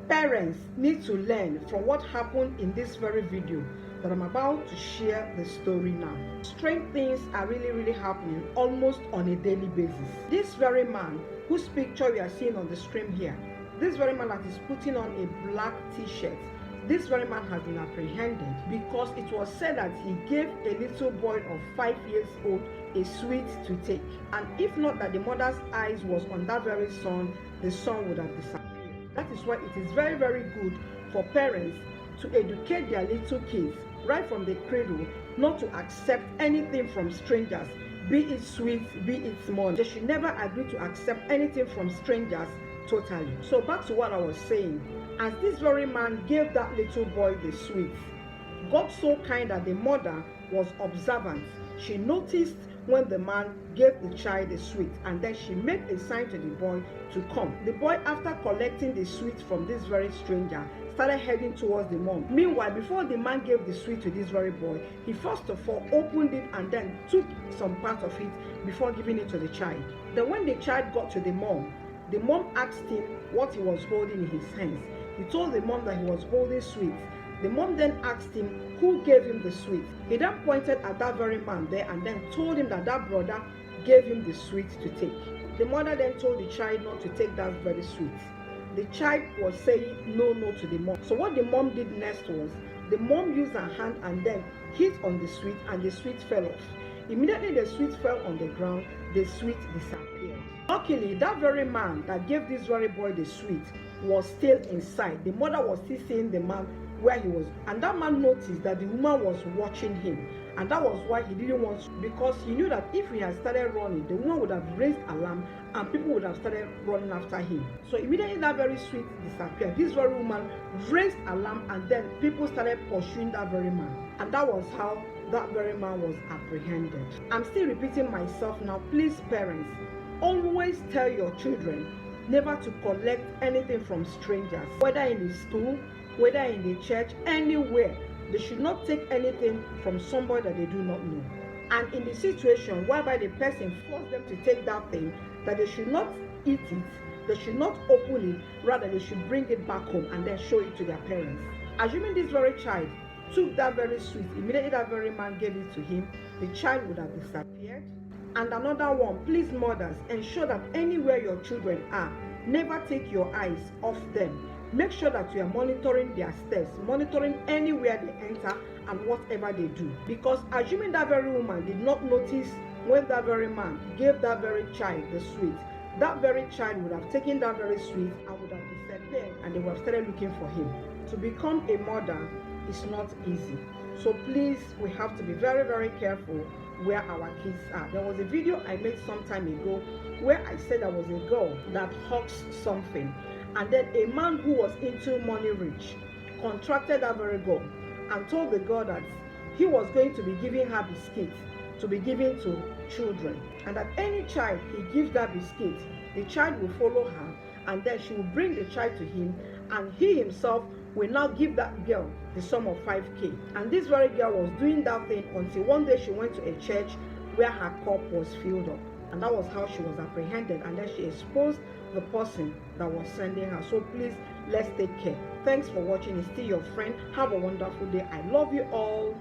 Parents need to learn from what happened in this very video that I'm about to share the story now. Strange things are really happening almost on a daily basis. This very man whose picture we are seeing on the stream here, this very man that is putting on a black t-shirt, this very man has been apprehended because it was said that he gave a little boy of 5 years old a sweet to take, and if not that the mother's eyes was on that very son, the son would have disappeared. That is why it is very good for parents to educate their little kids right from the cradle not to accept anything from strangers, be it sweet, be it small. They should never agree to accept anything from strangers totally. So back to what I was saying, as this very man gave that little boy the sweet, God so kind that the mother was observant. She noticed when the man gave the child the sweet, and then she made a sign to the boy to come. The boy, after collecting the sweet from this very stranger, started heading towards the mom. Meanwhile, before the man gave the sweet to this very boy, he first of all opened it and then took some part of it before giving it to the child. Then when the child got to the mom asked him what he was holding in his hands. He told the mom that he was holding sweet. The mom then asked him who gave him the sweet. He then pointed at that very man there and then told him that that brother gave him the sweet to take. The mother then told the child not to take that very sweet. The child was saying no to the mom. So what the mom did next was, the mom used her hand and then hit on the sweet, and the sweet fell off. Immediately the sweet fell on the ground, the sweet disappeared. Luckily, that very man that gave this very boy the sweet was still inside. The mother was still seeing the man where he was, and that man noticed that the woman was watching him, and that was why he didn't want to, because he knew that if he had started running, the woman would have raised alarm and people would have started running after him. So immediately that very sweet disappeared. This very woman raised alarm, and then people started pursuing that very man, and that was how that very man was apprehended. I'm still repeating myself now. Please, parents, always tell your children never to collect anything from strangers, whether in the school, whether in the church, anywhere. They should not take anything from somebody that they do not know. And in the situation whereby the person forced them to take that thing, that they should not eat it, they should not open it, rather they should bring it back home and then show it to their parents. Assuming this very child took that very sweet, immediately that very man gave it to him, the child would have disappeared. And another one, please mothers, ensure that anywhere your children are, never take your eyes off them. Make sure that you are monitoring their steps, monitoring anywhere they enter and whatever they do. Because assuming that very woman did not notice when that very man gave that very child the sweet, that very child would have taken that very sweet and would have disappeared, and they would have started looking for him. To become a mother is not easy. So please, we have to be very careful where our kids are. There was a video I made some time ago where I said there was a girl that hawks something, and then a man who was into money rich contracted that very girl and told the girl that he was going to be giving her biscuits to be given to children, and that any child he gives that biscuit, the child will follow her, and then she will bring the child to him, and he himself will now give that girl the sum of 5K. And this very girl was doing that thing until one day she went to a church where her cup was filled up, and that was how she was apprehended, and then she exposed the person that was sending her. So please, let's take care. Thanks for watching. It's still your friend. Have a wonderful day. I love you all.